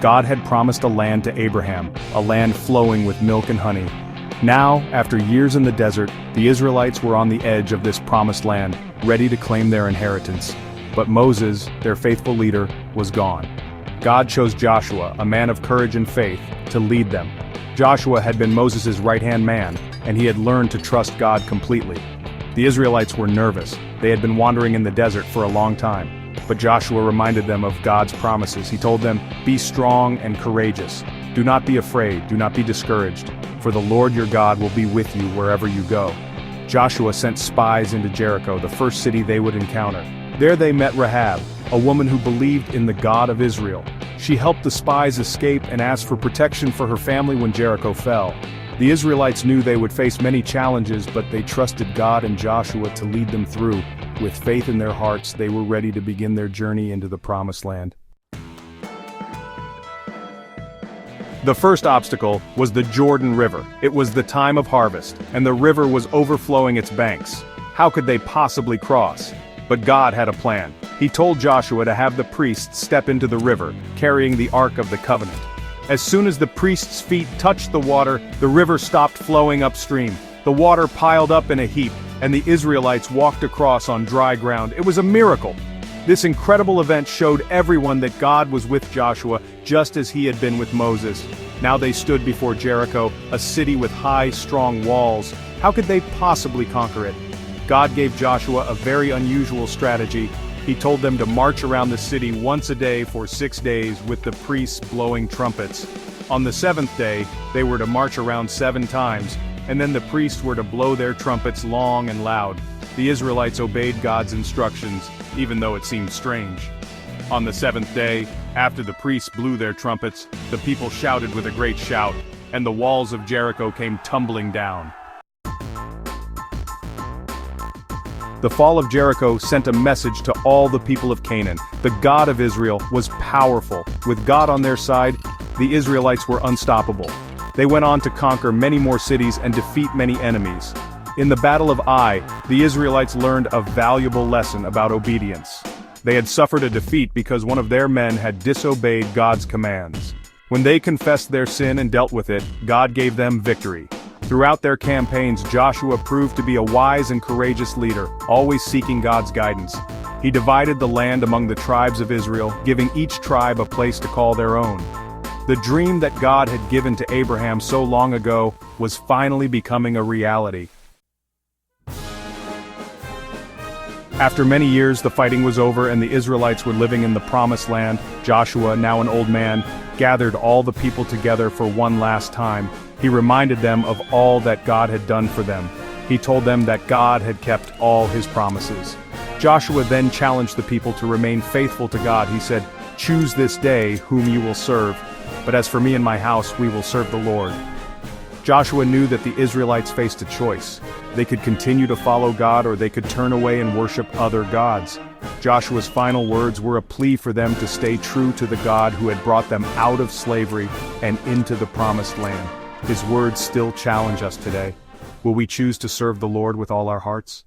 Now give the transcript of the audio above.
God had promised a land to Abraham, a land flowing with milk and honey. Now, after years in the desert, the Israelites were on the edge of this promised land, ready to claim their inheritance. But Moses, their faithful leader, was gone. God chose Joshua, a man of courage and faith, to lead them. Joshua had been Moses' right-hand man, and he had learned to trust God completely. The Israelites were nervous. They had been wandering in the desert for a long time. But Joshua reminded them of God's promises. He told them, "Be strong and courageous. Do not be afraid, do not be discouraged, for the Lord your God will be with you wherever you go." Joshua sent spies into Jericho, the first city they would encounter. There they met Rahab, a woman who believed in the God of Israel. She helped the spies escape and asked for protection for her family when Jericho fell. The Israelites knew they would face many challenges, but they trusted God and Joshua to lead them through. With faith in their hearts, they were ready to begin their journey into the Promised Land. The first obstacle was the Jordan River. It was the time of harvest, and the river was overflowing its banks. How could they possibly cross? But God had a plan. He told Joshua to have the priests step into the river, carrying the Ark of the Covenant. As soon as the priests' feet touched the water, the river stopped flowing upstream. The water piled up in a heap, and the Israelites walked across on dry ground. It was a miracle. This incredible event showed everyone that God was with Joshua, just as he had been with Moses. Now they stood before Jericho, a city with high, strong walls. How could they possibly conquer it? God gave Joshua a very unusual strategy. He told them to march around the city once a day for 6 days with the priests blowing trumpets. On the 7th day, they were to march around 7 times, and then the priests were to blow their trumpets long and loud. The Israelites obeyed God's instructions, even though it seemed strange. On the 7th day, after the priests blew their trumpets, the people shouted with a great shout, and the walls of Jericho came tumbling down. The fall of Jericho sent a message to all the people of Canaan. The God of Israel was powerful. With God on their side, the Israelites were unstoppable. They went on to conquer many more cities and defeat many enemies. In the Battle of Ai, the Israelites learned a valuable lesson about obedience. They had suffered a defeat because one of their men had disobeyed God's commands. When they confessed their sin and dealt with it, God gave them victory. Throughout their campaigns, Joshua proved to be a wise and courageous leader, always seeking God's guidance. He divided the land among the tribes of Israel, giving each tribe a place to call their own. The dream that God had given to Abraham so long ago was finally becoming a reality. After many years, the fighting was over and the Israelites were living in the Promised Land. Joshua, now an old man, gathered all the people together for one last time. He reminded them of all that God had done for them. He told them that God had kept all his promises. Joshua then challenged the people to remain faithful to God. He said, "Choose this day whom you will serve, but as for me and my house, we will serve the Lord." Joshua knew that the Israelites faced a choice. They could continue to follow God or they could turn away and worship other gods. Joshua's final words were a plea for them to stay true to the God who had brought them out of slavery and into the Promised Land. His words still challenge us today. Will we choose to serve the Lord with all our hearts?